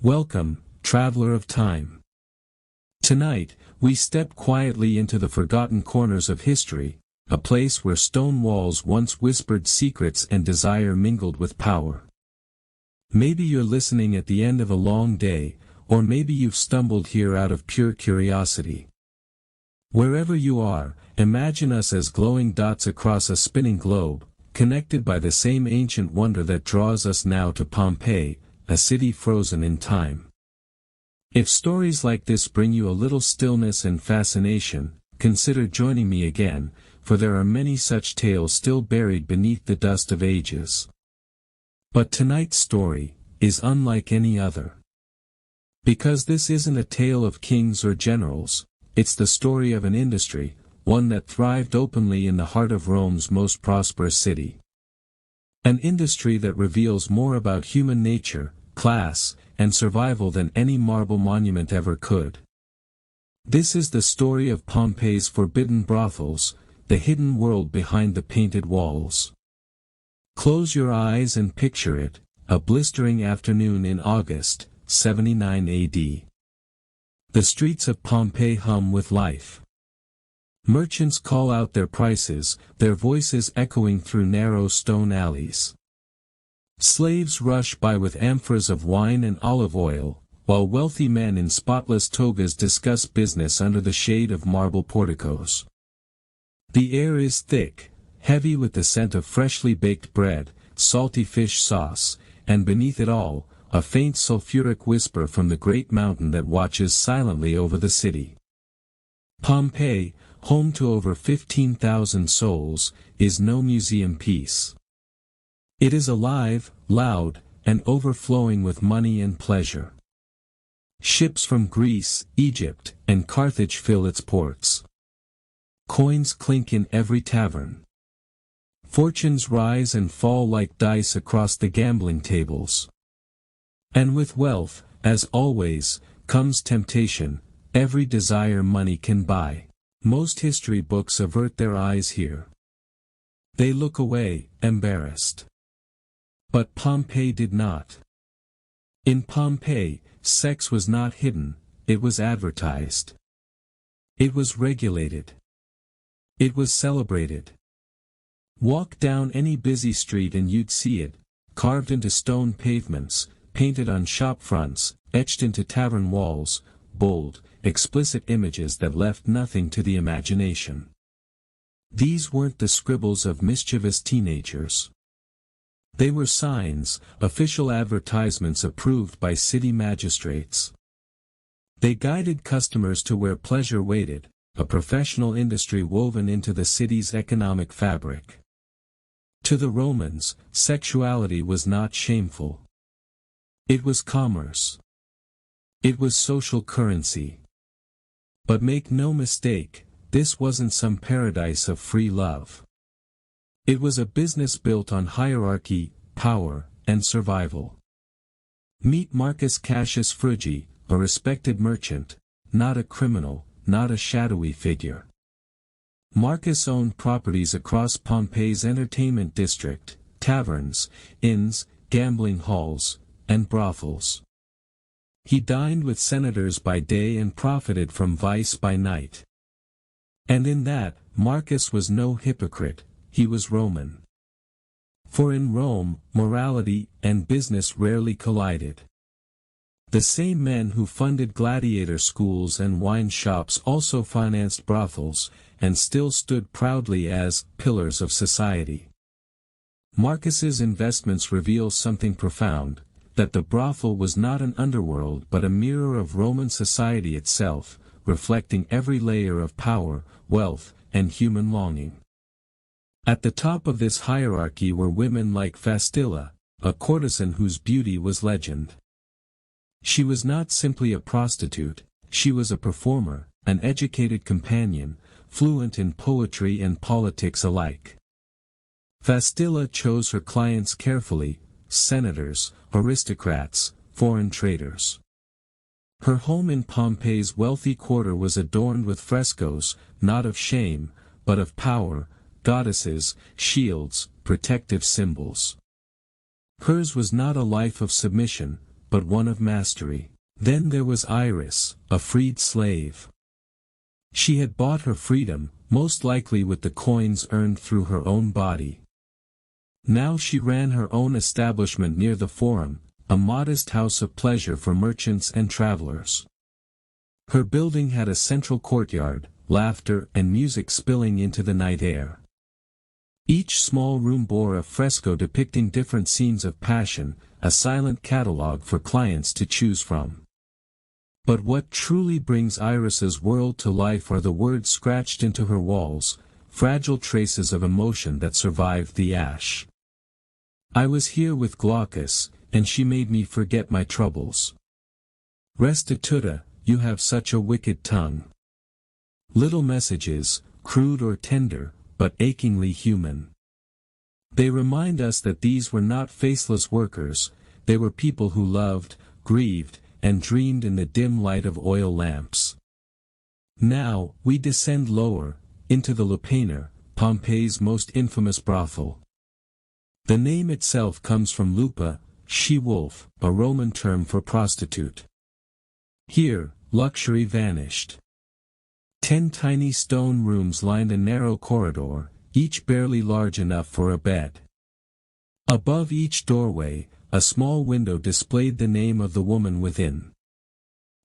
Welcome, traveler of time. Tonight, we step quietly into the forgotten corners of history, a place where stone walls once whispered secrets and desire mingled with power. Maybe you're listening at the end of a long day, or maybe you've stumbled here out of pure curiosity. Wherever you are, imagine us as glowing dots across a spinning globe, connected by the same ancient wonder that draws us now to Pompeii, a city frozen in time. If stories like this bring you a little stillness and fascination, consider joining me again, for there are many such tales still buried beneath the dust of ages. But tonight's story is unlike any other. Because this isn't a tale of kings or generals, it's the story of an industry, one that thrived openly in the heart of Rome's most prosperous city. An industry that reveals more about human nature, class, and survival than any marble monument ever could. This is the story of Pompeii's forbidden brothels, the hidden world behind the painted walls. Close your eyes and picture it, a blistering afternoon in August, 79 AD. The streets of Pompeii hum with life. Merchants call out their prices, their voices echoing through narrow stone alleys. Slaves rush by with amphoras of wine and olive oil, while wealthy men in spotless togas discuss business under the shade of marble porticos. The air is thick, heavy with the scent of freshly baked bread, salty fish sauce, and beneath it all, a faint sulfuric whisper from the great mountain that watches silently over the city. Pompeii, home to over 15,000 souls, is no museum piece. It is alive, loud, and overflowing with money and pleasure. Ships from Greece, Egypt, and Carthage fill its ports. Coins clink in every tavern. Fortunes rise and fall like dice across the gambling tables. And with wealth, as always, comes temptation, every desire money can buy. Most history books avert their eyes here. They look away, embarrassed. But Pompeii did not. In Pompeii, sex was not hidden, it was advertised. It was regulated. It was celebrated. Walk down any busy street and you'd see it, carved into stone pavements, painted on shop fronts, etched into tavern walls, bold, explicit images that left nothing to the imagination. These weren't the scribbles of mischievous teenagers. They were signs, official advertisements approved by city magistrates. They guided customers to where pleasure waited, a professional industry woven into the city's economic fabric. To the Romans, sexuality was not shameful. It was commerce. It was social currency. But make no mistake, this wasn't some paradise of free love. It was a business built on hierarchy, power, and survival. Meet Marcus Cassius Frugi, a respected merchant, not a criminal, not a shadowy figure. Marcus owned properties across Pompeii's entertainment district, taverns, inns, gambling halls, and brothels. He dined with senators by day and profited from vice by night. And in that, Marcus was no hypocrite, he was Roman. For in Rome, morality and business rarely collided. The same men who funded gladiator schools and wine shops also financed brothels, and still stood proudly as pillars of society. Marcus's investments reveal something profound, that the brothel was not an underworld but a mirror of Roman society itself, reflecting every layer of power, wealth, and human longing. At the top of this hierarchy were women like Fastilla, a courtesan whose beauty was legend. She was not simply a prostitute, she was a performer, an educated companion, fluent in poetry and politics alike. Fastilla chose her clients carefully, senators, aristocrats, foreign traders. Her home in Pompeii's wealthy quarter was adorned with frescoes, not of shame, but of power, goddesses, shields, protective symbols. Hers was not a life of submission, but one of mastery. Then there was Iris, a freed slave. She had bought her freedom, most likely with the coins earned through her own body. Now she ran her own establishment near the Forum, a modest house of pleasure for merchants and travelers. Her building had a central courtyard, laughter and music spilling into the night air. Each small room bore a fresco depicting different scenes of passion, a silent catalogue for clients to choose from. But what truly brings Iris's world to life are the words scratched into her walls, fragile traces of emotion that survived the ash. I was here with Glaucus, and she made me forget my troubles. Restituta, you have such a wicked tongue. Little messages, crude or tender, but achingly human. They remind us that these were not faceless workers, they were people who loved, grieved, and dreamed in the dim light of oil lamps. Now, we descend lower, into the Lupanar, Pompeii's most infamous brothel. The name itself comes from lupa, she-wolf, a Roman term for prostitute. Here, luxury vanished. 10 tiny stone rooms lined a narrow corridor, each barely large enough for a bed. Above each doorway, a small window displayed the name of the woman within.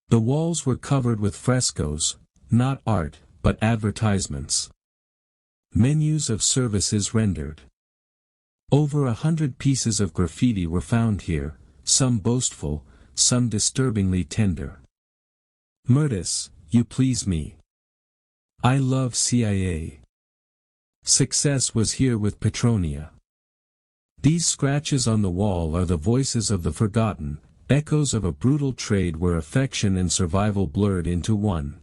The walls were covered with frescoes, not art, but advertisements. Menus of services rendered. Over 100 pieces of graffiti were found here, some boastful, some disturbingly tender. Myrtis, you please me. I love CIA. Success was here with Petronia. These scratches on the wall are the voices of the forgotten, echoes of a brutal trade where affection and survival blurred into one.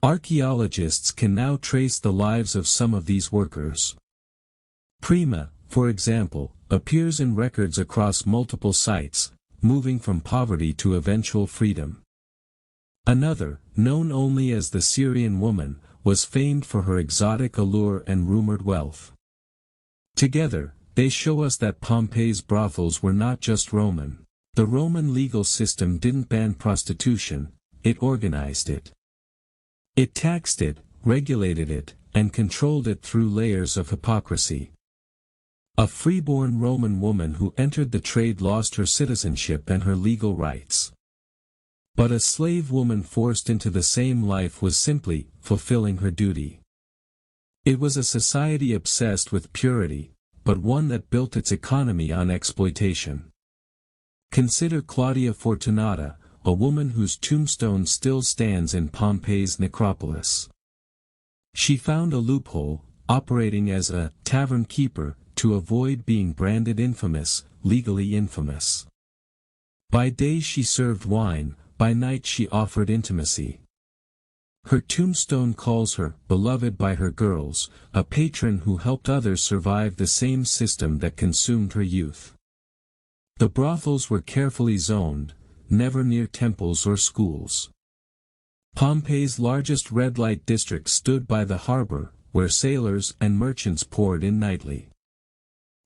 Archaeologists can now trace the lives of some of these workers. Prima, for example, appears in records across multiple sites, moving from poverty to eventual freedom. Another, known only as the Syrian woman, was famed for her exotic allure and rumored wealth. Together, they show us that Pompeii's brothels were not just Roman. The Roman legal system didn't ban prostitution, it organized it. It taxed it, regulated it, and controlled it through layers of hypocrisy. A freeborn Roman woman who entered the trade lost her citizenship and her legal rights. But a slave woman forced into the same life was simply fulfilling her duty. It was a society obsessed with purity, but one that built its economy on exploitation. Consider Claudia Fortunata, a woman whose tombstone still stands in Pompeii's necropolis. She found a loophole, operating as a tavern keeper, to avoid being branded infamous, legally infamous. By day she served wine, by night she offered intimacy. Her tombstone calls her beloved by her girls, a patron who helped others survive the same system that consumed her youth. The brothels were carefully zoned, never near temples or schools. Pompeii's largest red light district stood by the harbor, where sailors and merchants poured in nightly.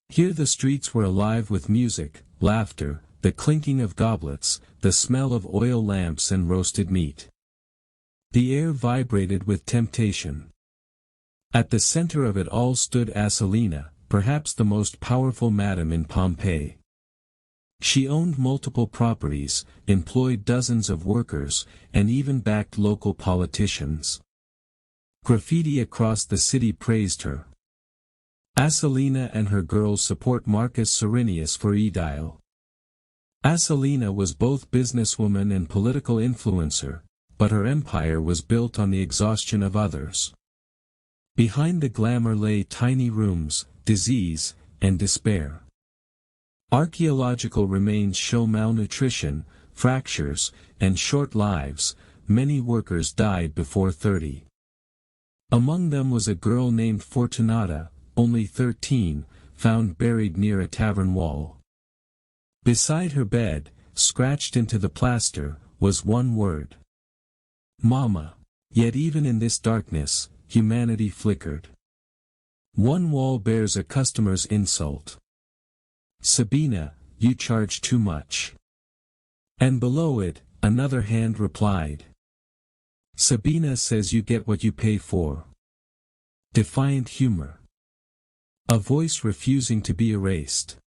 Here the streets were alive with music, laughter, the clinking of goblets, the smell of oil lamps and roasted meat. The air vibrated with temptation. At the center of it all stood Asalina, perhaps the most powerful madam in Pompeii. She owned multiple properties, employed dozens of workers, and even backed local politicians. Graffiti across the city praised her. Asalina and her girls support Marcus Cyrenius for aedile. Asalina was both businesswoman and political influencer, but her empire was built on the exhaustion of others. Behind the glamour lay tiny rooms, disease, and despair. Archaeological remains show malnutrition, fractures, and short lives. Many workers died before 30. Among them was a girl named Fortunata, only 13, found buried near a tavern wall. Beside her bed, scratched into the plaster, was one word. Mama. Yet even in this darkness, humanity flickered. One wall bears a customer's insult. Sabina, you charge too much. And below it, another hand replied. Sabina says you get what you pay for. Defiant humor. A voice refusing to be erased.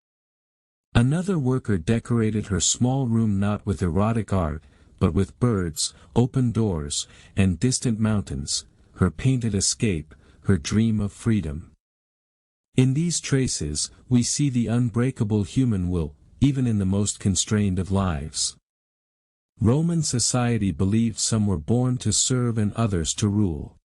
Another worker decorated her small room not with erotic art, but with birds, open doors, and distant mountains, her painted escape, her dream of freedom. In these traces, we see the unbreakable human will, even in the most constrained of lives. Roman society believed some were born to serve and others to rule.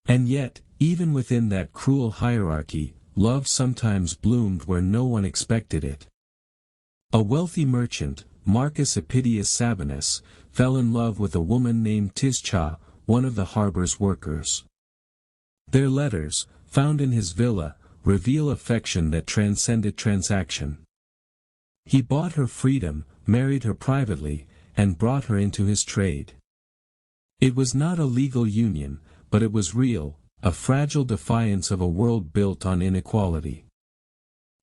And yet, even within that cruel hierarchy, love sometimes bloomed where no one expected it. A wealthy merchant, Marcus Appidius Sabinus, fell in love with a woman named Tischa, one of the harbor's workers. Their letters, found in his villa, reveal affection that transcended transaction. He bought her freedom, married her privately, and brought her into his trade. It was not a legal union, but it was real, a fragile defiance of a world built on inequality.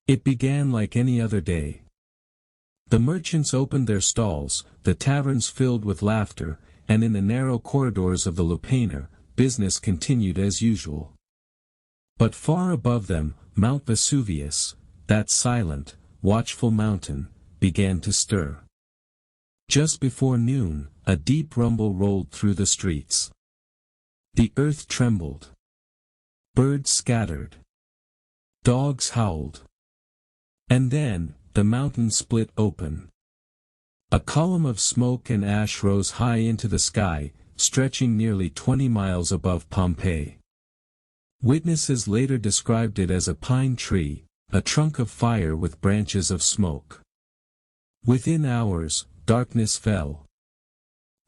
It began like any other day. The merchants opened their stalls, the taverns filled with laughter, and in the narrow corridors of the Lupanar, business continued as usual. But far above them, Mount Vesuvius, that silent, watchful mountain, began to stir. Just before noon, a deep rumble rolled through the streets. The earth trembled. Birds scattered. Dogs howled. And then, the mountain split open. A column of smoke and ash rose high into the sky, stretching nearly 20 miles above Pompeii. Witnesses later described it as a pine tree, a trunk of fire with branches of smoke. Within hours, darkness fell.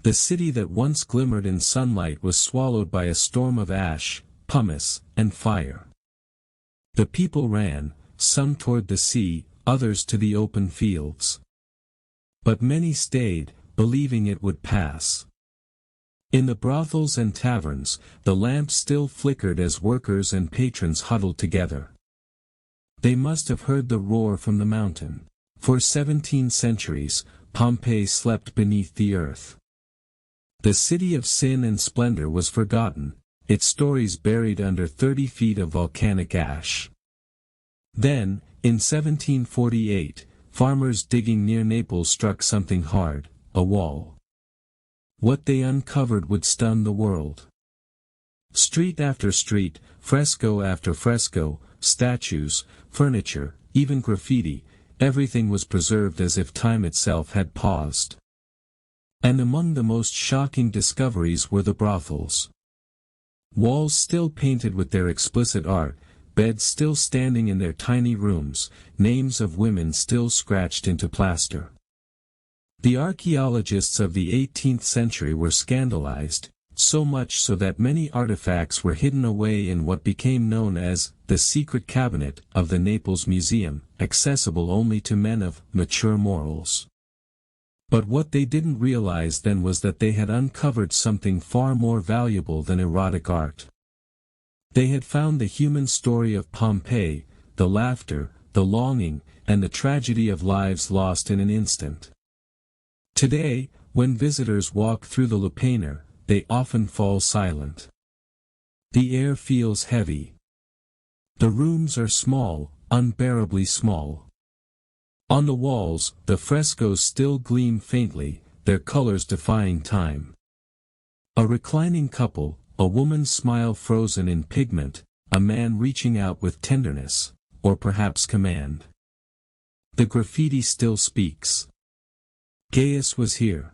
The city that once glimmered in sunlight was swallowed by a storm of ash, pumice, and fire. The people ran, some toward the sea, others to the open fields. But many stayed, believing it would pass. In the brothels and taverns, the lamps still flickered as workers and patrons huddled together. They must have heard the roar from the mountain. For 17 centuries, Pompeii slept beneath the earth. The city of sin and splendor was forgotten, its stories buried under 30 feet of volcanic ash. Then, in 1748, farmers digging near Naples struck something hard, a wall. What they uncovered would stun the world. Street after street, fresco after fresco, statues, furniture, even graffiti, everything was preserved as if time itself had paused. And among the most shocking discoveries were the brothels. Walls still painted with their explicit art, beds still standing in their tiny rooms, names of women still scratched into plaster. The archaeologists of the 18th century were scandalized, so much so that many artifacts were hidden away in what became known as the secret cabinet of the Naples Museum, accessible only to men of mature morals. But what they didn't realize then was that they had uncovered something far more valuable than erotic art. They had found the human story of Pompeii, the laughter, the longing, and the tragedy of lives lost in an instant. Today, when visitors walk through the Lupanar, they often fall silent. The air feels heavy. The rooms are small, unbearably small. On the walls, the frescoes still gleam faintly, their colors defying time. A reclining couple, a woman's smile frozen in pigment, a man reaching out with tenderness, or perhaps command. The graffiti still speaks. Gaius was here.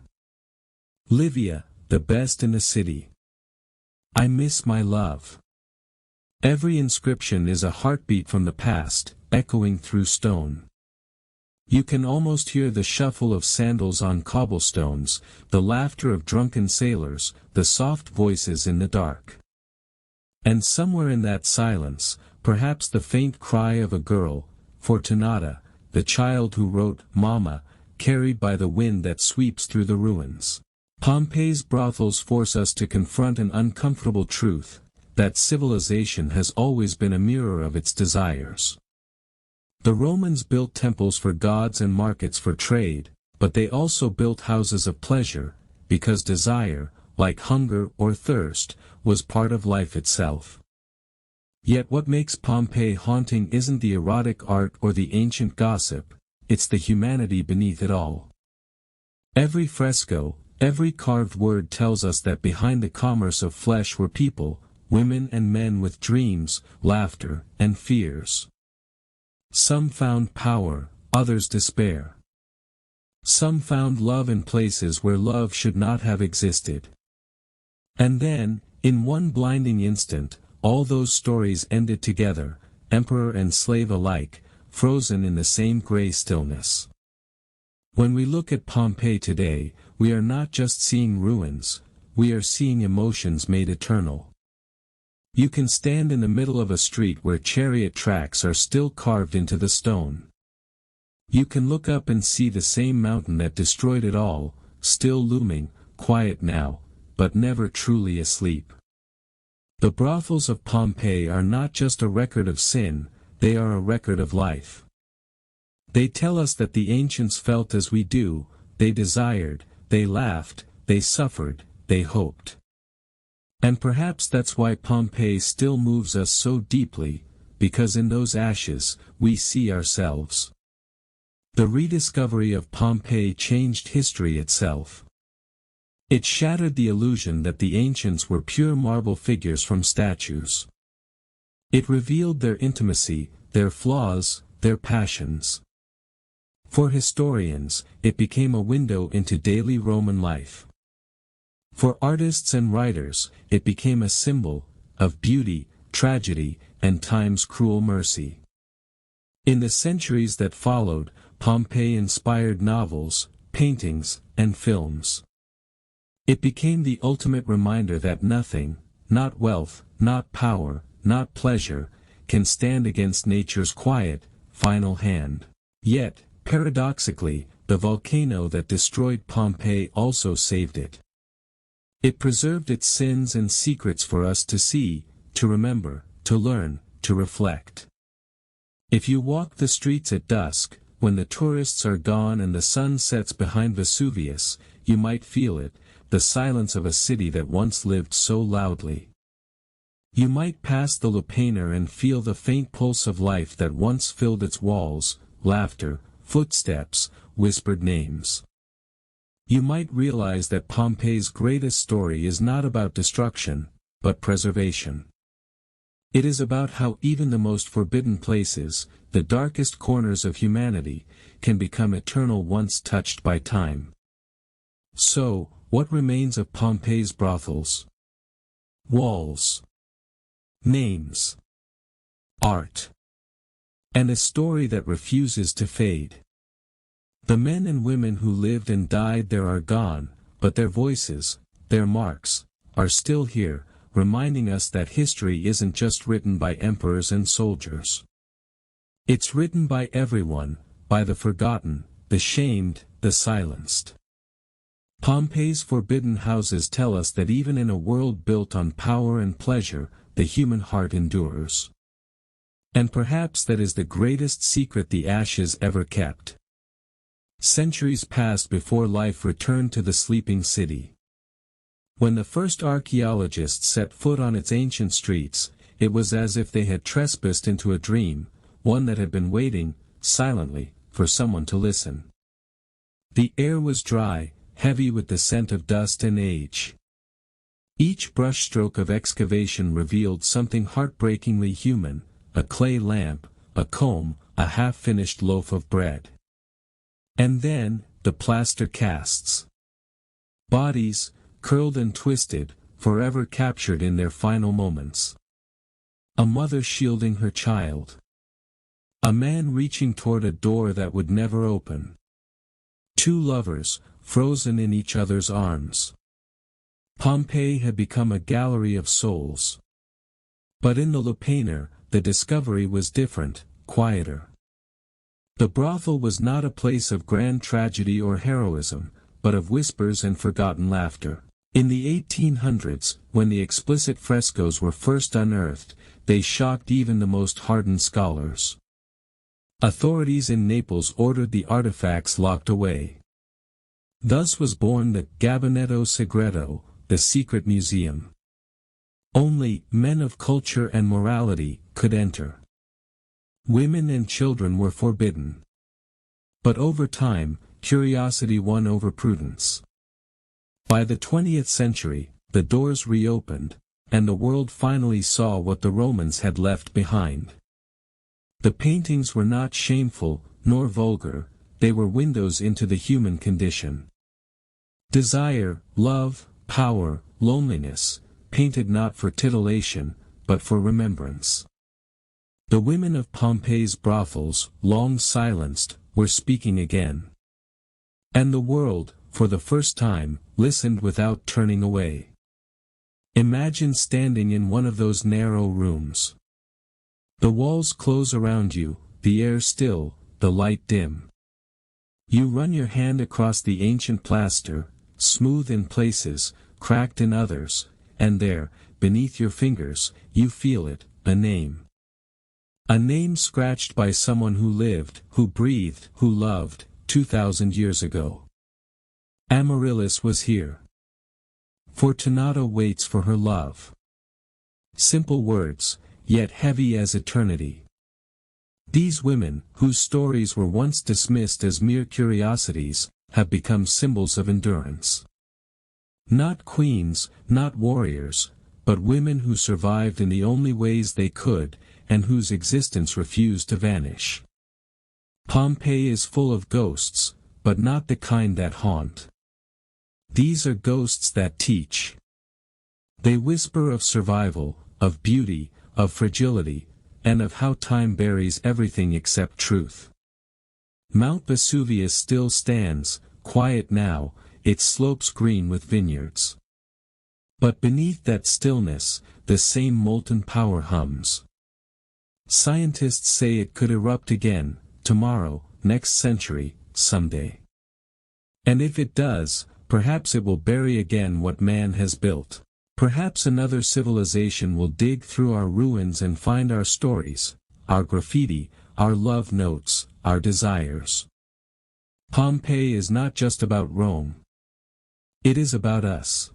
Livia, the best in the city. I miss my love. Every inscription is a heartbeat from the past, echoing through stone. You can almost hear the shuffle of sandals on cobblestones, the laughter of drunken sailors, the soft voices in the dark. And somewhere in that silence, perhaps the faint cry of a girl, Fortunata, the child who wrote Mama, carried by the wind that sweeps through the ruins. Pompeii's brothels force us to confront an uncomfortable truth, that civilization has always been a mirror of its desires. The Romans built temples for gods and markets for trade, but they also built houses of pleasure, because desire, like hunger or thirst, was part of life itself. Yet what makes Pompeii haunting isn't the erotic art or the ancient gossip, it's the humanity beneath it all. Every fresco, every carved word tells us that behind the commerce of flesh were people, women and men with dreams, laughter, and fears. Some found power, others despair. Some found love in places where love should not have existed. And then, in one blinding instant, all those stories ended together, emperor and slave alike, frozen in the same gray stillness. When we look at Pompeii today, we are not just seeing ruins, we are seeing emotions made eternal. You can stand in the middle of a street where chariot tracks are still carved into the stone. You can look up and see the same mountain that destroyed it all, still looming, quiet now, but never truly asleep. The brothels of Pompeii are not just a record of sin, they are a record of life. They tell us that the ancients felt as we do, they desired, they laughed, they suffered, they hoped. And perhaps that's why Pompeii still moves us so deeply, because in those ashes, we see ourselves. The rediscovery of Pompeii changed history itself. It shattered the illusion that the ancients were pure marble figures from statues. It revealed their intimacy, their flaws, their passions. For historians, it became a window into daily Roman life. For artists and writers, it became a symbol of beauty, tragedy, and time's cruel mercy. In the centuries that followed, Pompeii inspired novels, paintings, and films. It became the ultimate reminder that nothing, not wealth, not power, not pleasure, can stand against nature's quiet, final hand. Yet, paradoxically, the volcano that destroyed Pompeii also saved it. It preserved its sins and secrets for us to see, to remember, to learn, to reflect. If you walk the streets at dusk, when the tourists are gone and the sun sets behind Vesuvius, you might feel it, the silence of a city that once lived so loudly. You might pass the Lupanar and feel the faint pulse of life that once filled its walls, laughter, footsteps, whispered names. You might realize that Pompeii's greatest story is not about destruction, but preservation. It is about how even the most forbidden places, the darkest corners of humanity, can become eternal once touched by time. So, what remains of Pompeii's brothels? Walls. Names. Art. And a story that refuses to fade. The men and women who lived and died there are gone, but their voices, their marks, are still here, reminding us that history isn't just written by emperors and soldiers. It's written by everyone, by the forgotten, the shamed, the silenced. Pompeii's forbidden houses tell us that even in a world built on power and pleasure, the human heart endures. And perhaps that is the greatest secret the ashes ever kept. Centuries passed before life returned to the sleeping city. When the first archaeologists set foot on its ancient streets, it was as if they had trespassed into a dream, one that had been waiting, silently, for someone to listen. The air was dry, heavy with the scent of dust and age. Each brushstroke of excavation revealed something heartbreakingly human, a clay lamp, a comb, a half-finished loaf of bread. And then, the plaster casts. Bodies, curled and twisted, forever captured in their final moments. A mother shielding her child. A man reaching toward a door that would never open. Two lovers, frozen in each other's arms. Pompeii had become a gallery of souls. But in the Lupanar, the discovery was different, quieter. The brothel was not a place of grand tragedy or heroism, but of whispers and forgotten laughter. In the 1800s, when the explicit frescoes were first unearthed, they shocked even the most hardened scholars. Authorities in Naples ordered the artifacts locked away. Thus was born the Gabinetto Segreto, the secret museum. Only men of culture and morality could enter. Women and children were forbidden. But over time, curiosity won over prudence. By the 20th century, the doors reopened, and the world finally saw what the Romans had left behind. The paintings were not shameful, nor vulgar, they were windows into the human condition. Desire, love, power, loneliness, painted not for titillation, but for remembrance. The women of Pompeii's brothels, long silenced, were speaking again. And the world, for the first time, listened without turning away. Imagine standing in one of those narrow rooms. The walls close around you, the air still, the light dim. You run your hand across the ancient plaster, smooth in places, cracked in others, and there, beneath your fingers, you feel it, a name. A name scratched by someone who lived, who breathed, who loved, 2,000 years ago. Amaryllis was here. Fortunata waits for her love. Simple words, yet heavy as eternity. These women, whose stories were once dismissed as mere curiosities, have become symbols of endurance. Not queens, not warriors, but women who survived in the only ways they could, and whose existence refused to vanish. Pompeii is full of ghosts, but not the kind that haunt. These are ghosts that teach. They whisper of survival, of beauty, of fragility, and of how time buries everything except truth. Mount Vesuvius still stands, quiet now, its slopes green with vineyards. But beneath that stillness, the same molten power hums. Scientists say it could erupt again, tomorrow, next century, someday. And if it does, perhaps it will bury again what man has built. Perhaps another civilization will dig through our ruins and find our stories, our graffiti, our love notes, our desires. Pompeii is not just about Rome. It is about us.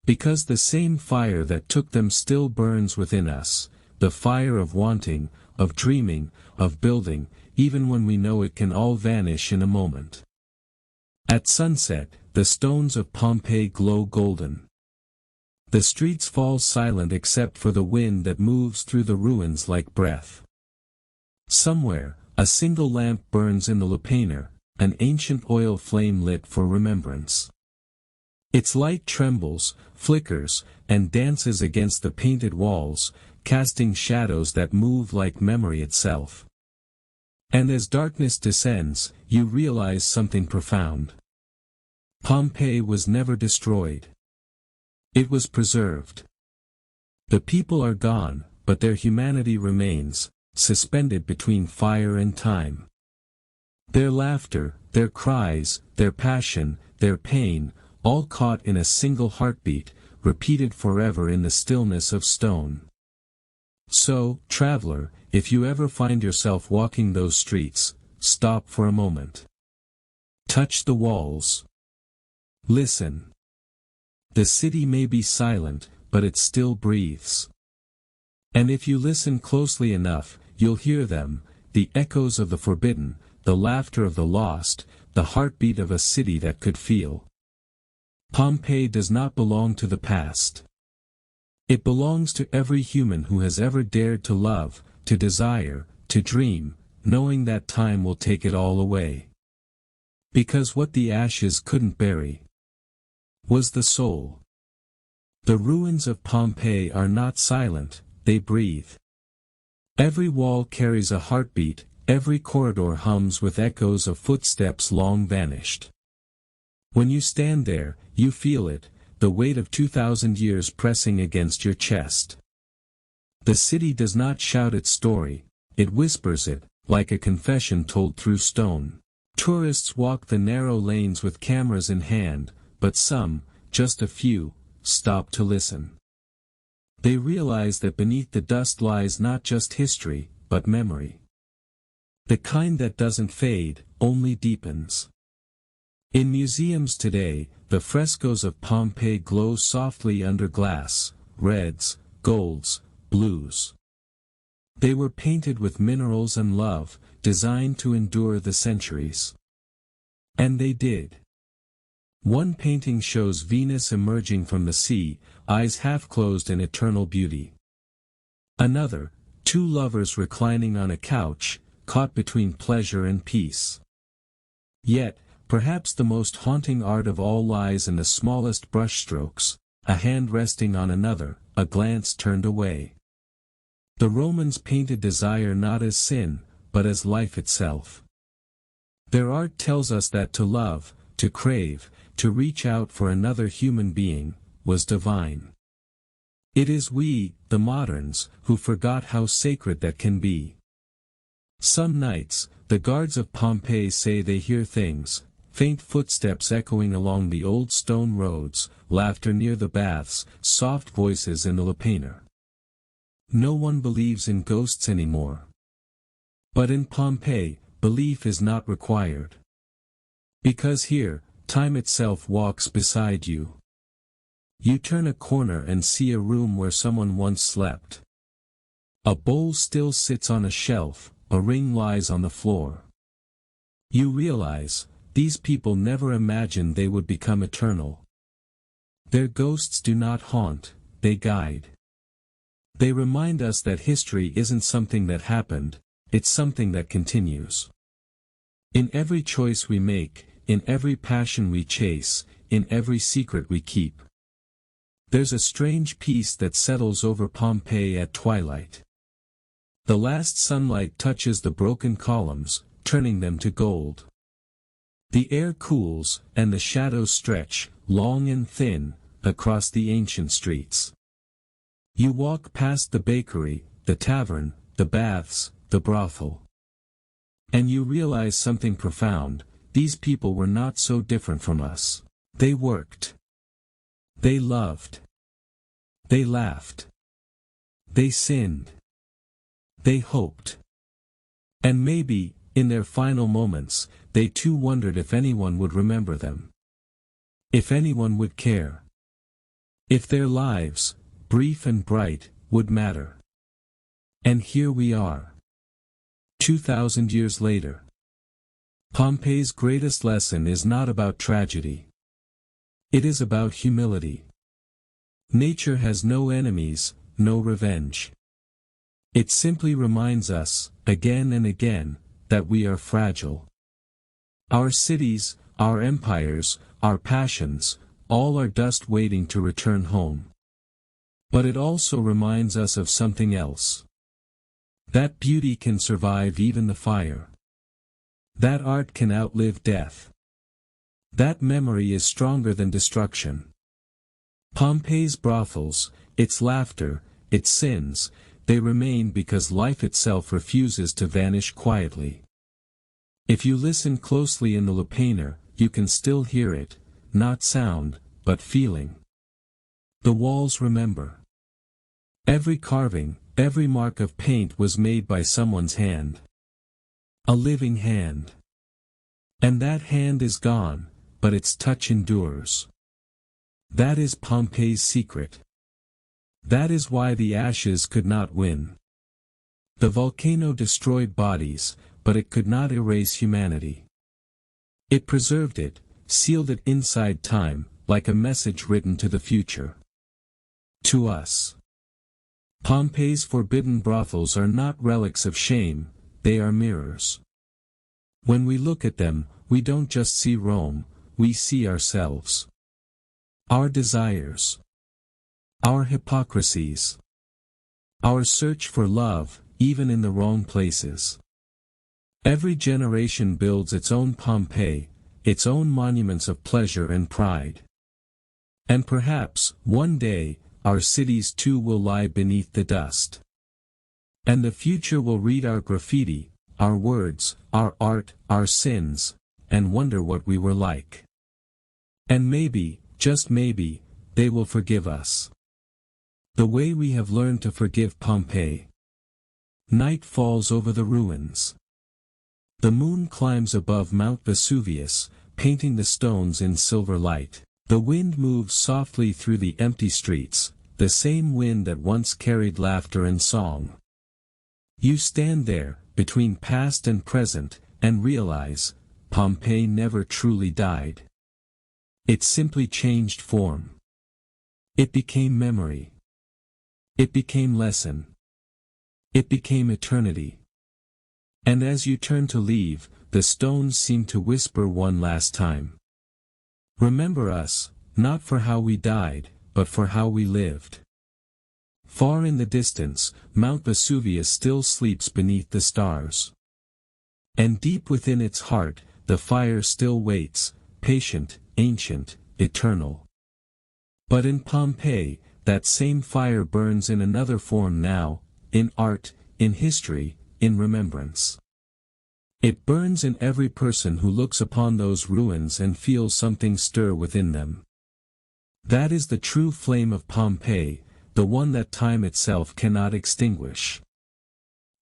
Because the same fire that took them still burns within us, the fire of wanting, of dreaming, of building, even when we know it can all vanish in a moment. At sunset, the stones of Pompeii glow golden. The streets fall silent except for the wind that moves through the ruins like breath. Somewhere, a single lamp burns in the lupanar, an ancient oil flame lit for remembrance. Its light trembles, flickers, and dances against the painted walls, casting shadows that move like memory itself. And as darkness descends, you realize something profound. Pompeii was never destroyed. It was preserved. The people are gone, but their humanity remains, suspended between fire and time. Their laughter, their cries, their passion, their pain, all caught in a single heartbeat, repeated forever in the stillness of stone. So, traveler, if you ever find yourself walking those streets, stop for a moment. Touch the walls. Listen. The city may be silent, but it still breathes. And if you listen closely enough, you'll hear them, the echoes of the forbidden, the laughter of the lost, the heartbeat of a city that could feel. Pompeii does not belong to the past. It belongs to every human who has ever dared to love, to desire, to dream, knowing that time will take it all away. Because what the ashes couldn't bury was the soul. The ruins of Pompeii are not silent, they breathe. Every wall carries a heartbeat, every corridor hums with echoes of footsteps long vanished. When you stand there, you feel it, the weight of 2,000 years pressing against your chest. The city does not shout its story, it whispers it, like a confession told through stone. Tourists walk the narrow lanes with cameras in hand, but some, just a few, stop to listen. They realize that beneath the dust lies not just history, but memory. The kind that doesn't fade, only deepens. In museums today, the frescoes of Pompeii glow softly under glass, reds, golds, blues. They were painted with minerals and love, designed to endure the centuries. And they did. One painting shows Venus emerging from the sea, eyes half closed in eternal beauty. Another, two lovers reclining on a couch, caught between pleasure and peace. Yet, perhaps the most haunting art of all lies in the smallest brushstrokes, a hand resting on another, a glance turned away. The Romans painted desire not as sin, but as life itself. Their art tells us that to love, to crave, to reach out for another human being, was divine. It is we, the moderns, who forgot how sacred that can be. Some nights, the guards of Pompeii say they hear things, faint footsteps echoing along the old stone roads, laughter near the baths, soft voices in the lupanar. No one believes in ghosts anymore. But in Pompeii, belief is not required. Because here, time itself walks beside you. You turn a corner and see a room where someone once slept. A bowl still sits on a shelf, a ring lies on the floor. You realize, these people never imagined they would become eternal. Their ghosts do not haunt, they guide. They remind us that history isn't something that happened, it's something that continues. In every choice we make, in every passion we chase, in every secret we keep. There's a strange peace that settles over Pompeii at twilight. The last sunlight touches the broken columns, turning them to gold. The air cools, and the shadows stretch, long and thin, across the ancient streets. You walk past the bakery, the tavern, the baths, the brothel. And you realize something profound, these people were not so different from us. They worked. They loved. They laughed. They sinned. They hoped. And maybe, in their final moments, they too wondered if anyone would remember them. If anyone would care. If their lives, brief and bright, would matter. And here we are. 2,000 years later. Pompeii's greatest lesson is not about tragedy. It is about humility. Nature has no enemies, no revenge. It simply reminds us, again and again, that we are fragile. Our cities, our empires, our passions, all are dust waiting to return home. But it also reminds us of something else. That beauty can survive even the fire. That art can outlive death. That memory is stronger than destruction. Pompeii's brothels, its laughter, its sins, they remain because life itself refuses to vanish quietly. If you listen closely in the lupanar, you can still hear it, not sound, but feeling. The walls remember. Every carving, every mark of paint was made by someone's hand. A living hand. And that hand is gone, but its touch endures. That is Pompeii's secret. That is why the ashes could not win. The volcano destroyed bodies, but it could not erase humanity. It preserved it, sealed it inside time, like a message written to the future. To us. Pompeii's forbidden brothels are not relics of shame, they are mirrors. When we look at them, we don't just see Rome, we see ourselves. Our desires. Our hypocrisies. Our search for love, even in the wrong places. Every generation builds its own Pompeii, its own monuments of pleasure and pride. And perhaps, one day, our cities too will lie beneath the dust. And the future will read our graffiti, our words, our art, our sins, and wonder what we were like. And maybe, just maybe, they will forgive us. The way we have learned to forgive Pompeii. Night falls over the ruins. The moon climbs above Mount Vesuvius, painting the stones in silver light. The wind moves softly through the empty streets, the same wind that once carried laughter and song. You stand there, between past and present, and realize, Pompeii never truly died. It simply changed form. It became memory. It became lesson. It became eternity. And as you turn to leave, the stones seem to whisper one last time. Remember us, not for how we died, but for how we lived. Far in the distance, Mount Vesuvius still sleeps beneath the stars. And deep within its heart, the fire still waits, patient, ancient, eternal. But in Pompeii, that same fire burns in another form now, in art, in history, in remembrance. It burns in every person who looks upon those ruins and feels something stir within them. That is the true flame of Pompeii, the one that time itself cannot extinguish.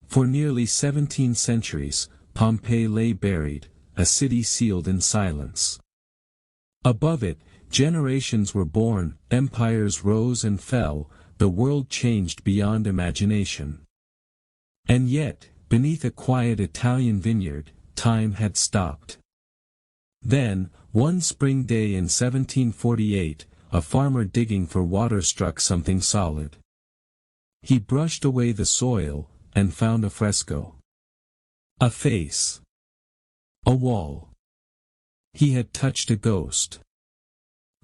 For nearly 17 centuries, Pompeii lay buried, a city sealed in silence. Above it, generations were born, empires rose and fell, the world changed beyond imagination. And yet, beneath a quiet Italian vineyard, time had stopped. Then, one spring day in 1748, a farmer digging for water struck something solid. He brushed away the soil, and found a fresco. A face. A wall. He had touched a ghost.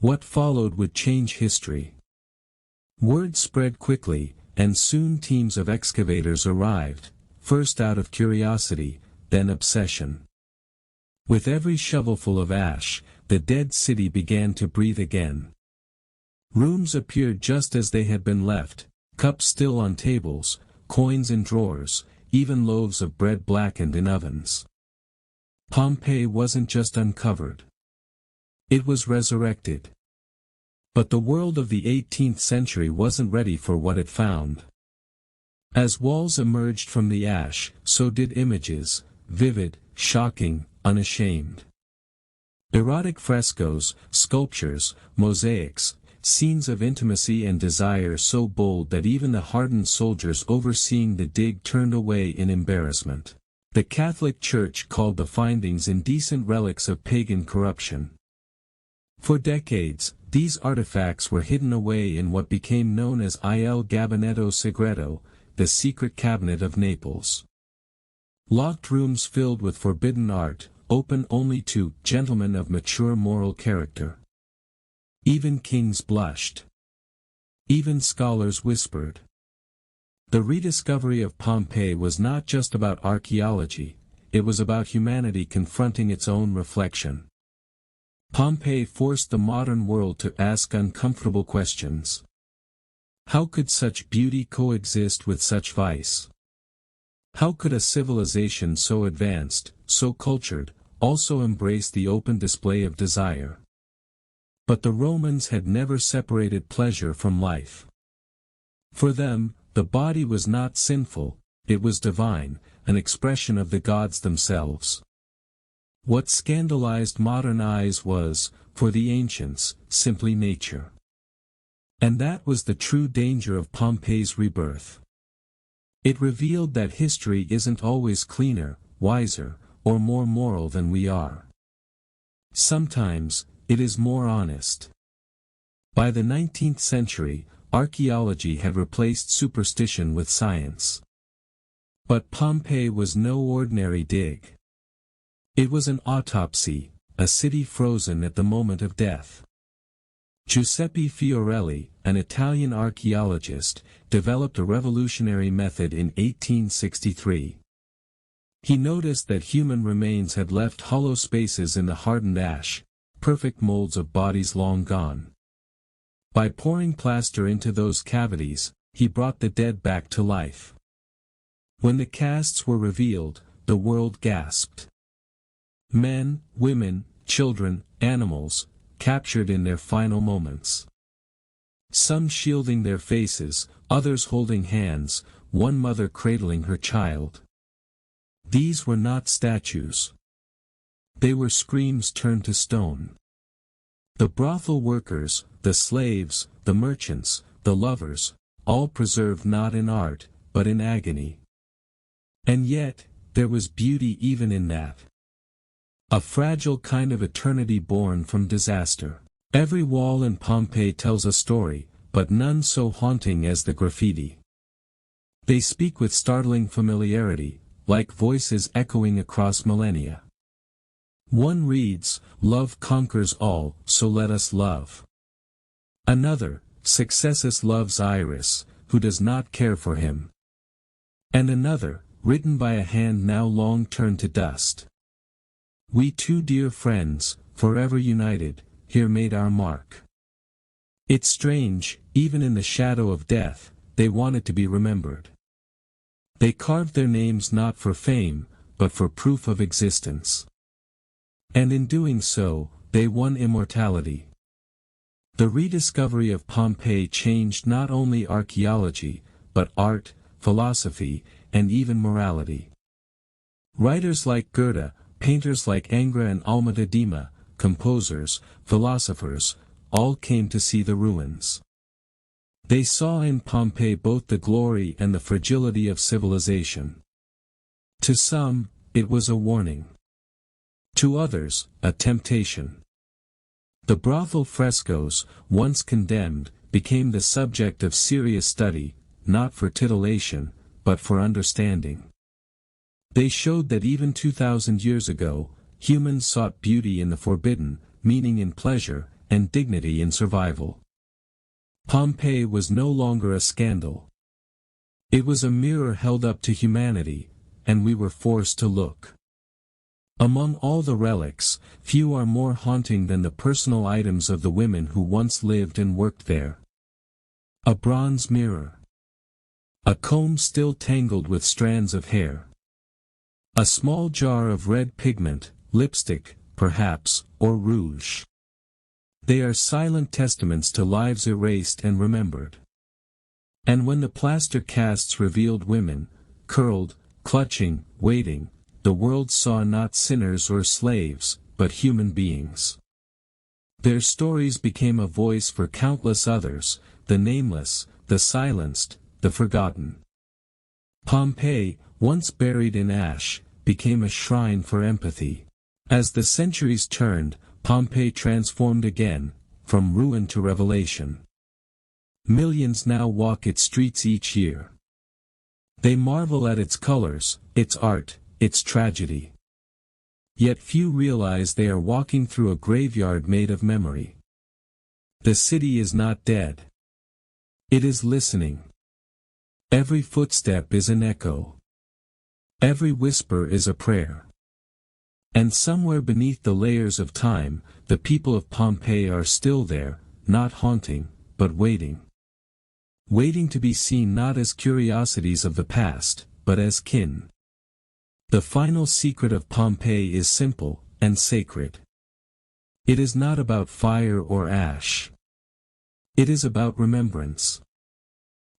What followed would change history. Word spread quickly, and soon teams of excavators arrived, first out of curiosity, then obsession. With every shovelful of ash, the dead city began to breathe again. Rooms appeared just as they had been left, cups still on tables, coins in drawers, even loaves of bread blackened in ovens. Pompeii wasn't just uncovered. It was resurrected. But the world of the 18th century wasn't ready for what it found. As walls emerged from the ash, so did images, vivid, shocking, unashamed. Erotic frescoes, sculptures, mosaics, scenes of intimacy and desire so bold that even the hardened soldiers overseeing the dig turned away in embarrassment. The Catholic Church called the findings indecent relics of pagan corruption. For decades, these artifacts were hidden away in what became known as Il Gabinetto Segreto, the secret cabinet of Naples. Locked rooms filled with forbidden art, open only to gentlemen of mature moral character. Even kings blushed. Even scholars whispered. The rediscovery of Pompeii was not just about archaeology, it was about humanity confronting its own reflection. Pompeii forced the modern world to ask uncomfortable questions. How could such beauty coexist with such vice? How could a civilization so advanced, so cultured, also embrace the open display of desire? But the Romans had never separated pleasure from life. For them, the body was not sinful, it was divine, an expression of the gods themselves. What scandalized modern eyes was, for the ancients, simply nature. And that was the true danger of Pompeii's rebirth. It revealed that history isn't always cleaner, wiser, or more moral than we are. Sometimes, it is more honest. By the 19th century, archaeology had replaced superstition with science. But Pompeii was no ordinary dig. It was an autopsy, a city frozen at the moment of death. Giuseppe Fiorelli, an Italian archaeologist, developed a revolutionary method in 1863. He noticed that human remains had left hollow spaces in the hardened ash, perfect molds of bodies long gone. By pouring plaster into those cavities, he brought the dead back to life. When the casts were revealed, the world gasped. Men, women, children, animals, captured in their final moments. Some shielding their faces, others holding hands, one mother cradling her child. These were not statues. They were screams turned to stone. The brothel workers, the slaves, the merchants, the lovers, all preserved not in art, but in agony. And yet, there was beauty even in that. A fragile kind of eternity born from disaster. Every wall in Pompeii tells a story, but none so haunting as the graffiti. They speak with startling familiarity, like voices echoing across millennia. One reads, "Love conquers all, so let us love." Another, "Successus loves Iris, who does not care for him." And another, written by a hand now long turned to dust. "We two dear friends, forever united, here made our mark." It's strange, even in the shadow of death, they wanted to be remembered. They carved their names not for fame, but for proof of existence. And in doing so, they won immortality. The rediscovery of Pompeii changed not only archaeology, but art, philosophy, and even morality. Writers like Goethe, painters like Ingres and Almeda Dima, composers, philosophers, all came to see the ruins. They saw in Pompeii both the glory and the fragility of civilization. To some, it was a warning. To others, a temptation. The brothel frescoes, once condemned, became the subject of serious study, not for titillation, but for understanding. They showed that even 2,000 years ago, humans sought beauty in the forbidden, meaning in pleasure, and dignity in survival. Pompeii was no longer a scandal. It was a mirror held up to humanity, and we were forced to look. Among all the relics, few are more haunting than the personal items of the women who once lived and worked there. A bronze mirror. A comb still tangled with strands of hair. A small jar of red pigment, lipstick, perhaps, or rouge. They are silent testaments to lives erased and remembered. And when the plaster casts revealed women, curled, clutching, waiting, the world saw not sinners or slaves, but human beings. Their stories became a voice for countless others, the nameless, the silenced, the forgotten. Pompeii, once buried in ash, became a shrine for empathy. As the centuries turned, Pompeii transformed again, from ruin to revelation. Millions now walk its streets each year. They marvel at its colors, its art, its tragedy. Yet few realize they are walking through a graveyard made of memory. The city is not dead. It is listening. Every footstep is an echo. Every whisper is a prayer. And somewhere beneath the layers of time, the people of Pompeii are still there, not haunting, but waiting. Waiting to be seen not as curiosities of the past, but as kin. The final secret of Pompeii is simple, and sacred. It is not about fire or ash. It is about remembrance.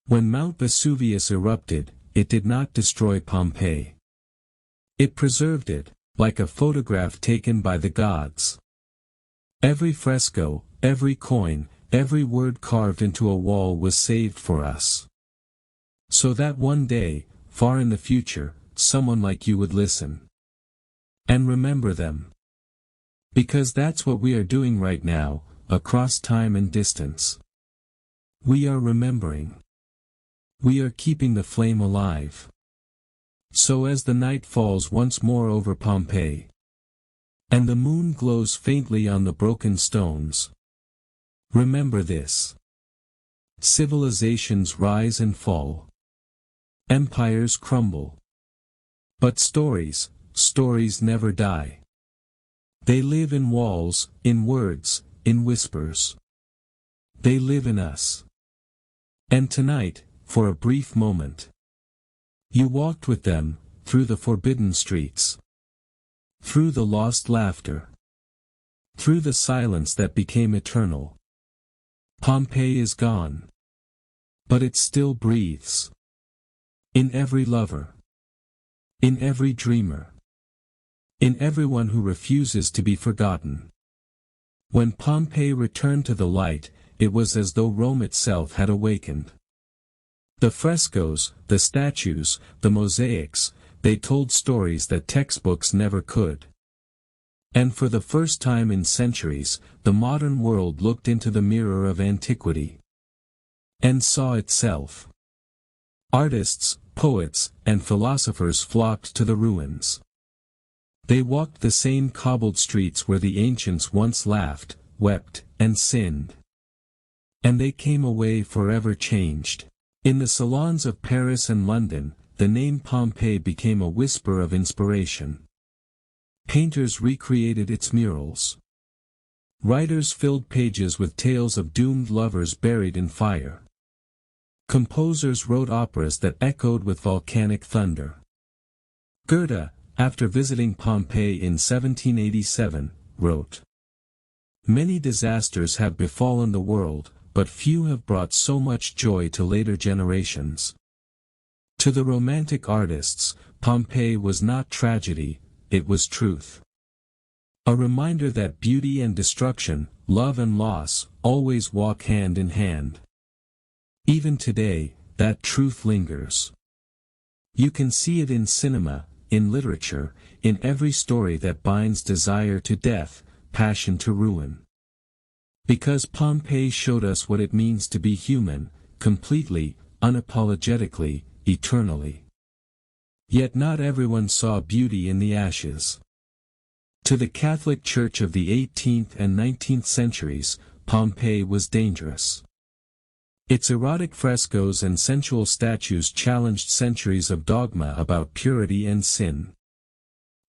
When Mount Vesuvius erupted, it did not destroy Pompeii. It preserved it, like a photograph taken by the gods. Every fresco, every coin, every word carved into a wall was saved for us. So that one day, far in the future, someone like you would listen. And remember them. Because that's what we are doing right now, across time and distance. We are remembering. We are keeping the flame alive. So as the night falls once more over Pompeii, and the moon glows faintly on the broken stones, remember this. Civilizations rise and fall. Empires crumble. But stories never die. They live in walls, in words, in whispers. They live in us. And tonight, for a brief moment, you walked with them, through the forbidden streets. Through the lost laughter. Through the silence that became eternal. Pompeii is gone. But it still breathes. In every lover. In every dreamer. in everyone who refuses to be forgotten. When Pompeii returned to the light, it was as though Rome itself had awakened. The frescoes, the statues, the mosaics, they told stories that textbooks never could. And for the first time in centuries, the modern world looked into the mirror of antiquity and saw itself. Artists, poets, and philosophers flocked to the ruins. They walked the same cobbled streets where the ancients once laughed, wept, and sinned. And they came away forever changed. In the salons of Paris and London, the name Pompeii became a whisper of inspiration. Painters recreated its murals. Writers filled pages with tales of doomed lovers buried in fire. Composers wrote operas that echoed with volcanic thunder. Goethe, after visiting Pompeii in 1787, wrote, "Many disasters have befallen the world, but few have brought so much joy to later generations." To the Romantic artists, Pompeii was not tragedy, it was truth. A reminder that beauty and destruction, love and loss, always walk hand in hand. Even today, that truth lingers. You can see it in cinema, in literature, in every story that binds desire to death, passion to ruin. Because Pompeii showed us what it means to be human, completely, unapologetically, eternally. Yet not everyone saw beauty in the ashes. To the Catholic Church of the 18th and 19th centuries, Pompeii was dangerous. Its erotic frescoes and sensual statues challenged centuries of dogma about purity and sin.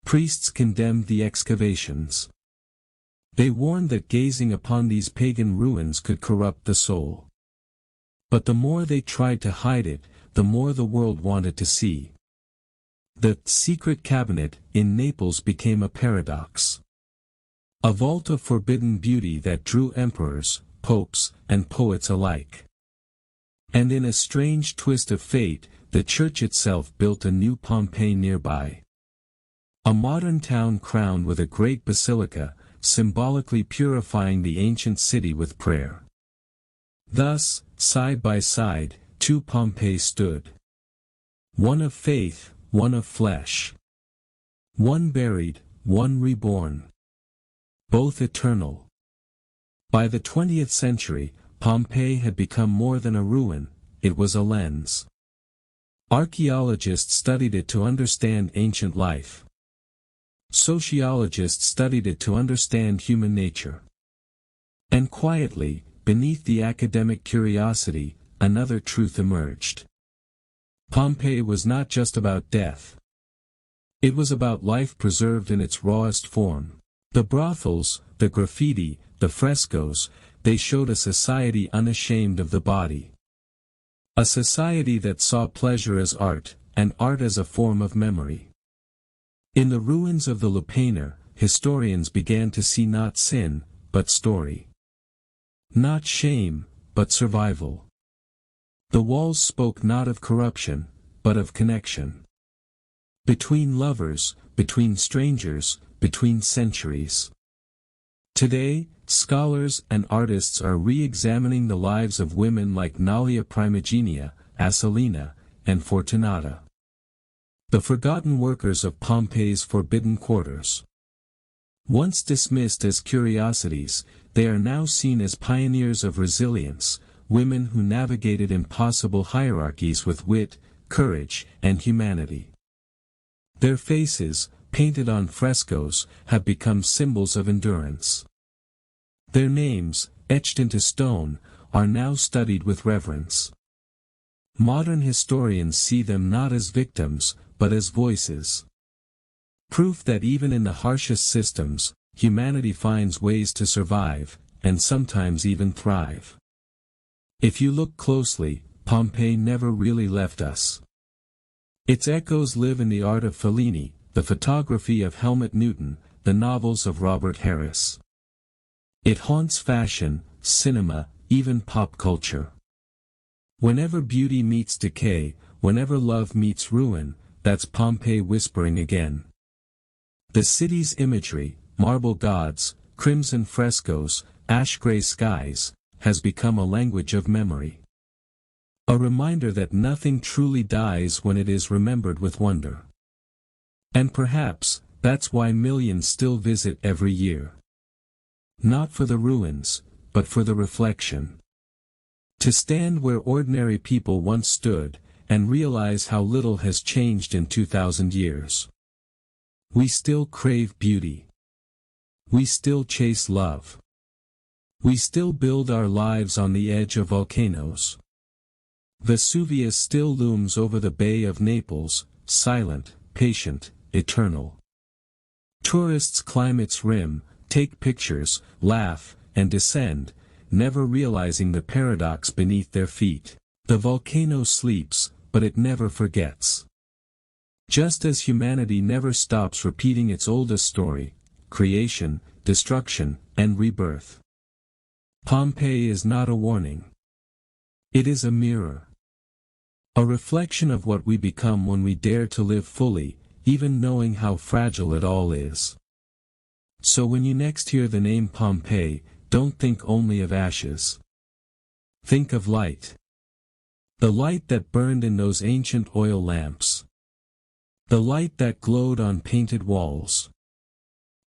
Priests condemned the excavations. They warned that gazing upon these pagan ruins could corrupt the soul. But the more they tried to hide it, the more the world wanted to see. The secret cabinet in Naples became a paradox. A vault of forbidden beauty that drew emperors, popes, and poets alike. And in a strange twist of fate, the church itself built a new Pompeii nearby. A modern town crowned with a great basilica, symbolically purifying the ancient city with prayer. Thus, side by side, two Pompeii stood. One of faith, one of flesh. One buried, one reborn. Both eternal. By the 20th century, Pompeii had become more than a ruin, it was a lens. Archaeologists studied it to understand ancient life. Sociologists studied it to understand human nature. And quietly, beneath the academic curiosity, another truth emerged. Pompeii was not just about death. It was about life preserved in its rawest form. The brothels, the graffiti, the frescoes, they showed a society unashamed of the body. A society that saw pleasure as art, and art as a form of memory. In the ruins of the Lupanar, historians began to see not sin, but story. Not shame, but survival. The walls spoke not of corruption, but of connection. Between lovers, between strangers, between centuries. Today, scholars and artists are re-examining the lives of women like Nalia Primigenia, Asalina, and Fortunata. The forgotten workers of Pompeii's forbidden quarters. Once dismissed as curiosities, they are now seen as pioneers of resilience, women who navigated impossible hierarchies with wit, courage, and humanity. Their faces, painted on frescoes, have become symbols of endurance. Their names, etched into stone, are now studied with reverence. Modern historians see them not as victims, but as voices. Proof that even in the harshest systems, humanity finds ways to survive, and sometimes even thrive. If you look closely, Pompeii never really left us. Its echoes live in the art of Fellini, the photography of Helmut Newton, the novels of Robert Harris. It haunts fashion, cinema, even pop culture. Whenever beauty meets decay, whenever love meets ruin, that's Pompeii whispering again. The city's imagery, marble gods, crimson frescoes, ash-gray skies, has become a language of memory. A reminder that nothing truly dies when it is remembered with wonder. And perhaps, that's why millions still visit every year. Not for the ruins, but for the reflection. To stand where ordinary people once stood, and realize how little has changed in 2,000 years. We still crave beauty. We still chase love. We still build our lives on the edge of volcanoes. Vesuvius still looms over the Bay of Naples, silent, patient, eternal. Tourists climb its rim, take pictures, laugh, and descend, never realizing the paradox beneath their feet. The volcano sleeps, but it never forgets. Just as humanity never stops repeating its oldest story, creation, destruction, and rebirth. Pompeii is not a warning. It is a mirror. A reflection of what we become when we dare to live fully, even knowing how fragile it all is. So when you next hear the name Pompeii, don't think only of ashes. Think of light. The light that burned in those ancient oil lamps. The light that glowed on painted walls.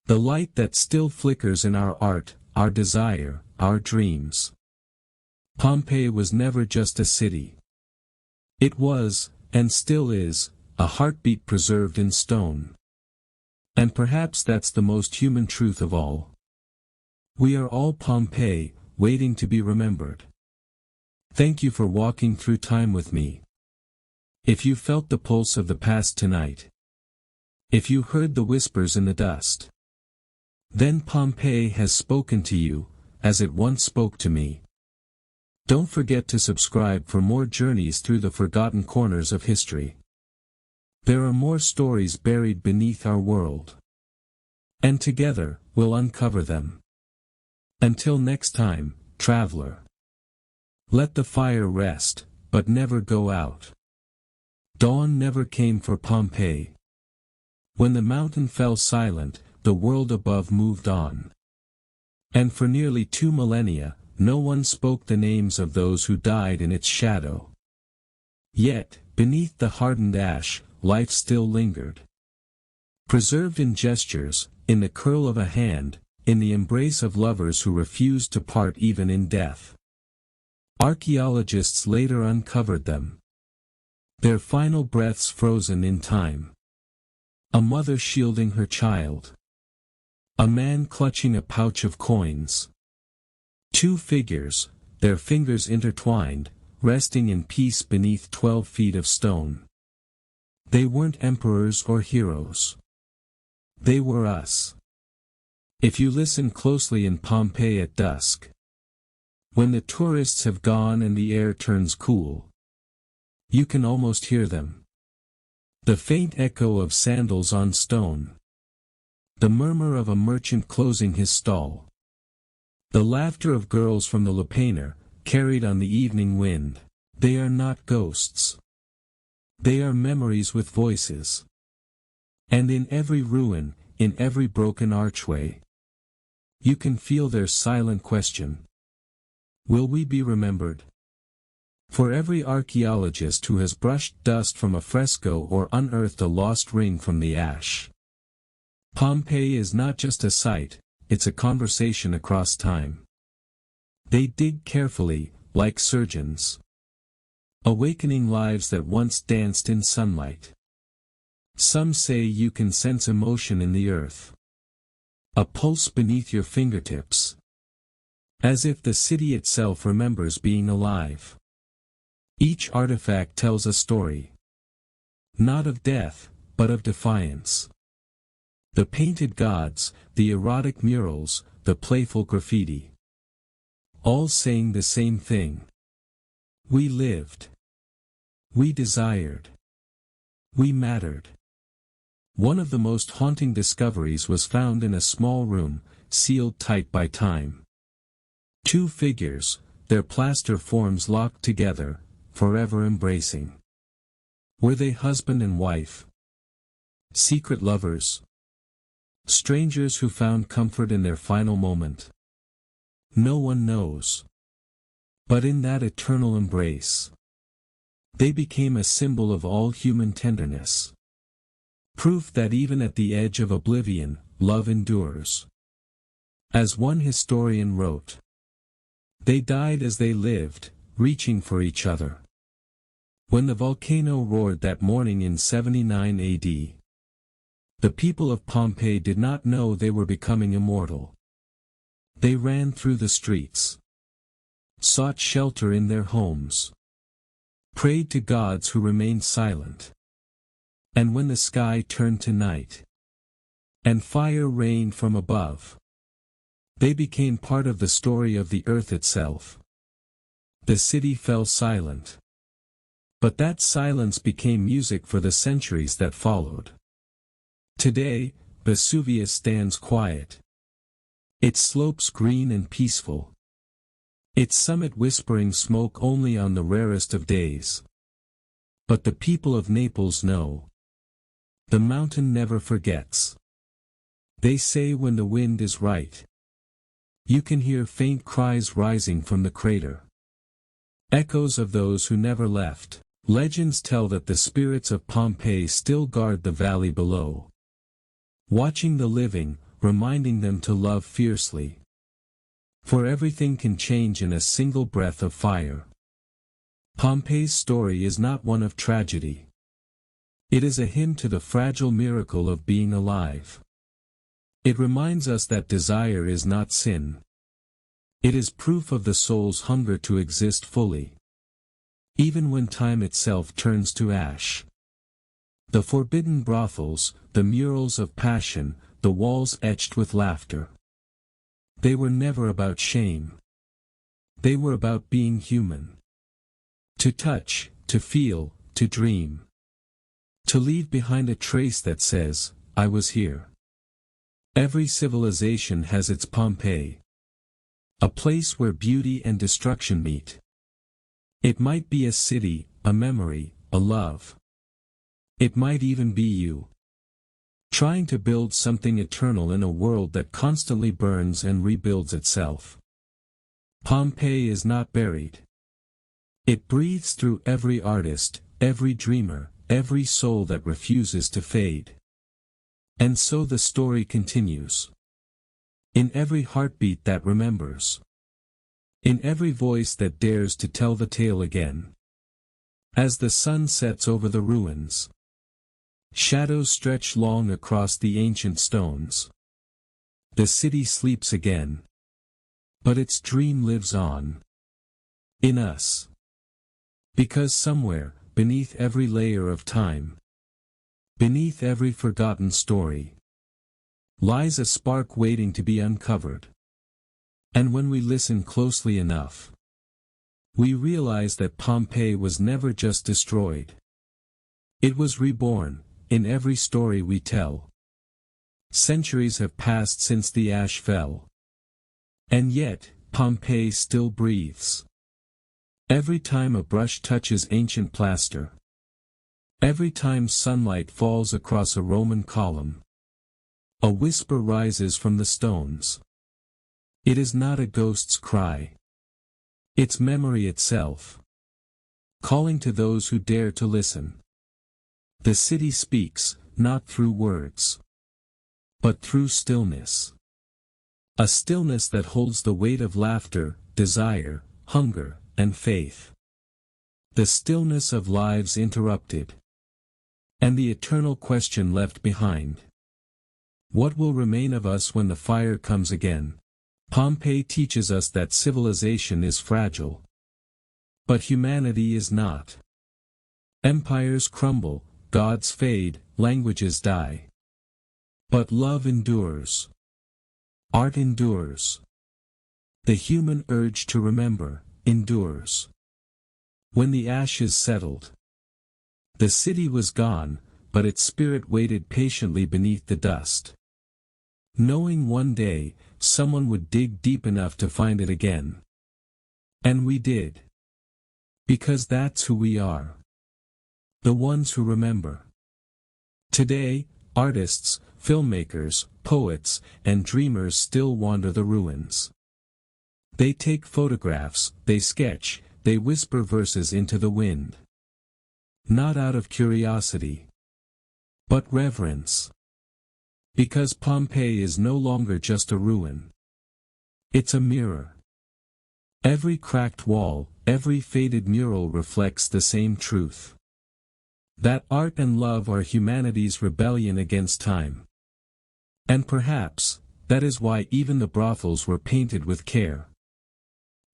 The light that still flickers in our art, our desire, our dreams. Pompeii was never just a city. It was, and still is, a heartbeat preserved in stone. And perhaps that's the most human truth of all. We are all Pompeii, waiting to be remembered. Thank you for walking through time with me. If you felt the pulse of the past tonight. If you heard the whispers in the dust. Then Pompeii has spoken to you, as it once spoke to me. Don't forget to subscribe for more journeys through the forgotten corners of history. There are more stories buried beneath our world. And together, we'll uncover them. Until next time, traveler. Let the fire rest, but never go out. Dawn never came for Pompeii. When the mountain fell silent, the world above moved on. And for nearly 2 millennia, no one spoke the names of those who died in its shadow. Yet, beneath the hardened ash, life still lingered. Preserved in gestures, in the curl of a hand, in the embrace of lovers who refused to part even in death. Archaeologists later uncovered them. Their final breaths frozen in time. A mother shielding her child. A man clutching a pouch of coins. 2 figures, their fingers intertwined, resting in peace beneath 12 feet of stone. They weren't emperors or heroes. They were us. If you listen closely in Pompeii at dusk. When the tourists have gone and the air turns cool. You can almost hear them. The faint echo of sandals on stone. The murmur of a merchant closing his stall. The laughter of girls from the Lupanar, carried on the evening wind. They are not ghosts. They are memories with voices. And in every ruin, in every broken archway, you can feel their silent question. Will we be remembered? For every archaeologist who has brushed dust from a fresco or unearthed a lost ring from the ash. Pompeii is not just a site, it's a conversation across time. They dig carefully, like surgeons. Awakening lives that once danced in sunlight. Some say you can sense emotion in the earth. A pulse beneath your fingertips. As if the city itself remembers being alive. Each artifact tells a story. Not of death, but of defiance. The painted gods, the erotic murals, the playful graffiti. All saying the same thing. We lived. We desired. We mattered. One of the most haunting discoveries was found in a small room, sealed tight by time. 2 figures, their plaster forms locked together, forever embracing. Were they husband and wife? Secret lovers? strangers who found comfort in their final moment. No one knows. But in that eternal embrace, they became a symbol of all human tenderness. Proof that even at the edge of oblivion, love endures. As one historian wrote, they died as they lived, reaching for each other. When the volcano roared that morning in 79 AD, the people of Pompeii did not know they were becoming immortal. They ran through the streets, sought shelter in their homes, prayed to gods who remained silent. And when the sky turned to night, and fire rained from above, they became part of the story of the earth itself. The city fell silent. But that silence became music for the centuries that followed. Today, Vesuvius stands quiet. Its slopes green and peaceful. Its summit whispering smoke only on the rarest of days. But the people of Naples know. The mountain never forgets. They say when the wind is right, you can hear faint cries rising from the crater. Echoes of those who never left. Legends tell that the spirits of Pompeii still guard the valley below, watching the living, reminding them to love fiercely. For everything can change in a single breath of fire. Pompeii's story is not one of tragedy. It is a hymn to the fragile miracle of being alive. It reminds us that desire is not sin. It is proof of the soul's hunger to exist fully, even when time itself turns to ash. The forbidden brothels, the murals of passion, the walls etched with laughter. They were never about shame. They were about being human. To touch, to feel, to dream. To leave behind a trace that says, I was here. Every civilization has its Pompeii. A place where beauty and destruction meet. It might be a city, a memory, a love. It might even be you. Trying to build something eternal in a world that constantly burns and rebuilds itself. Pompeii is not buried. It breathes through every artist, every dreamer, every soul that refuses to fade. And so the story continues. In every heartbeat that remembers. In every voice that dares to tell the tale again. As the sun sets over the ruins, shadows stretch long across the ancient stones. The city sleeps again. But its dream lives on. In us. Because somewhere, beneath every layer of time, beneath every forgotten story, lies a spark waiting to be uncovered. And when we listen closely enough, we realize that Pompeii was never just destroyed. It was reborn, in every story we tell. Centuries have passed since the ash fell. And yet, Pompeii still breathes. Every time a brush touches ancient plaster. Every time sunlight falls across a Roman column. A whisper rises from the stones. It is not a ghost's cry. It's memory itself. Calling to those who dare to listen. The city speaks, not through words, but through stillness. A stillness that holds the weight of laughter, desire, hunger, and faith. The stillness of lives interrupted. And the eternal question left behind. What will remain of us when the fire comes again? Pompeii teaches us that civilization is fragile. But humanity is not. Empires crumble, gods fade, languages die. But love endures. Art endures. The human urge to remember, endures. When the ashes settled, the city was gone, but its spirit waited patiently beneath the dust. Knowing one day, someone would dig deep enough to find it again. And we did. Because that's who we are. The ones who remember. Today, artists, filmmakers, poets, and dreamers still wander the ruins. They take photographs, they sketch, they whisper verses into the wind. Not out of curiosity, but reverence. Because Pompeii is no longer just a ruin. It's a mirror. Every cracked wall, every faded mural reflects the same truth. That art and love are humanity's rebellion against time. And perhaps, that is why even the brothels were painted with care.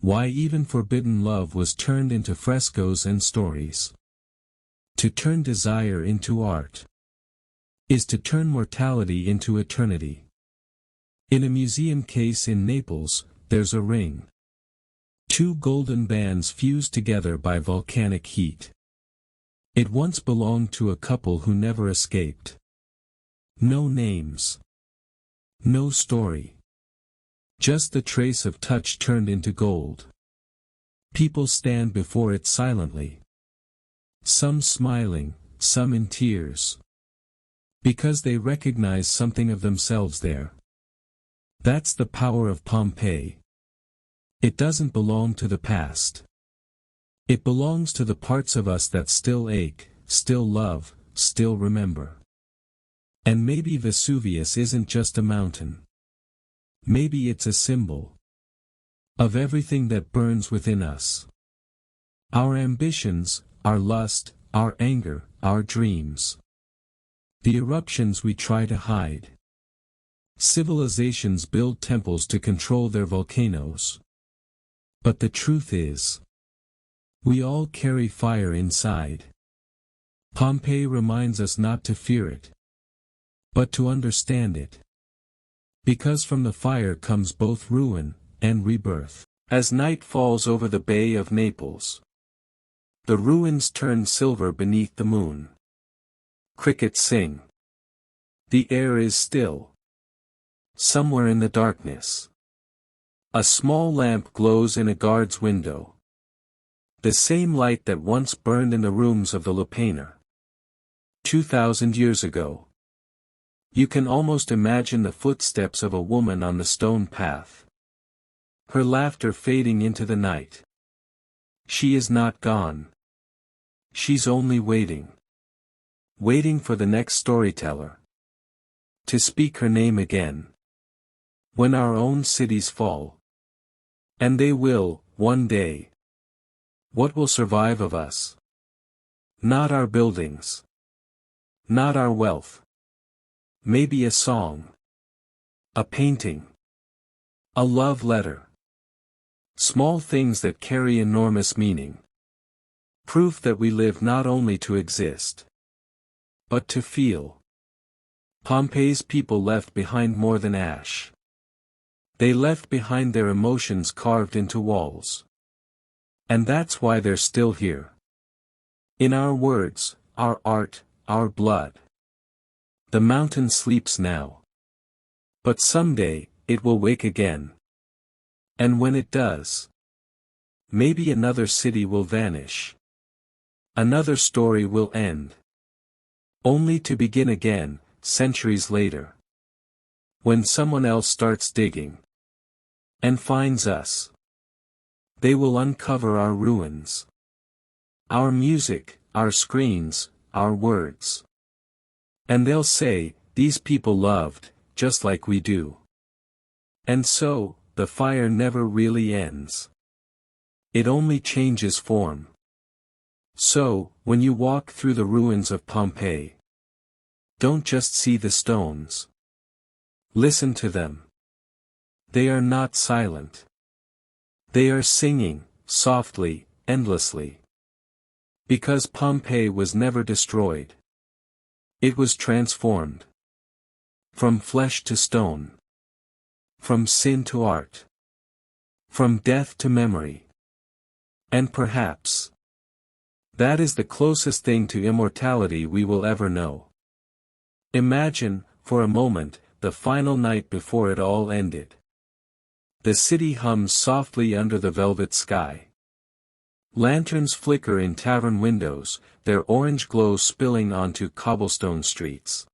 Why even forbidden love was turned into frescoes and stories. To turn desire into art is to turn mortality into eternity. In a museum case in Naples, there's a ring. Two golden bands fused together by volcanic heat. It once belonged to a couple who never escaped. No names. No story. Just the trace of touch turned into gold. People stand before it silently. Some smiling, some in tears. Because they recognize something of themselves there. That's the power of Pompeii. It doesn't belong to the past. It belongs to the parts of us that still ache, still love, still remember. And maybe Vesuvius isn't just a mountain. Maybe it's a symbol of everything that burns within us. Our ambitions, our lust, our anger, our dreams. The eruptions we try to hide. Civilizations build temples to control their volcanoes. But the truth is, we all carry fire inside. Pompeii reminds us not to fear it, but to understand it. Because from the fire comes both ruin and rebirth. As night falls over the Bay of Naples, the ruins turn silver beneath the moon. Crickets sing. The air is still. Somewhere in the darkness, a small lamp glows in a guard's window. The same light that once burned in the rooms of the Lupanar. 2,000 years ago. You can almost imagine the footsteps of a woman on the stone path. Her laughter fading into the night. She is not gone. She's only waiting. Waiting for the next storyteller to speak her name again. When our own cities fall. And they will, one day. What will survive of us? Not our buildings. Not our wealth. Maybe a song. A painting. A love letter. Small things that carry enormous meaning. Proof that we live not only to exist, but to feel. Pompeii's people left behind more than ash. They left behind their emotions carved into walls. And that's why they're still here. In our words, our art, our blood. The mountain sleeps now. But someday, it will wake again. And when it does, maybe another city will vanish. Another story will end. Only to begin again, centuries later. When someone else starts digging. And finds us. They will uncover our ruins. Our music, our screens, our words. And they'll say, these people loved, just like we do. And so, the fire never really ends. It only changes form. So, when you walk through the ruins of Pompeii, don't just see the stones. Listen to them. They are not silent. They are singing, softly, endlessly. Because Pompeii was never destroyed. It was transformed. From flesh to stone. From sin to art. From death to memory. And perhaps, that is the closest thing to immortality we will ever know. Imagine, for a moment, the final night before it all ended. The city hums softly under the velvet sky. Lanterns flicker in tavern windows, their orange glow spilling onto cobblestone streets.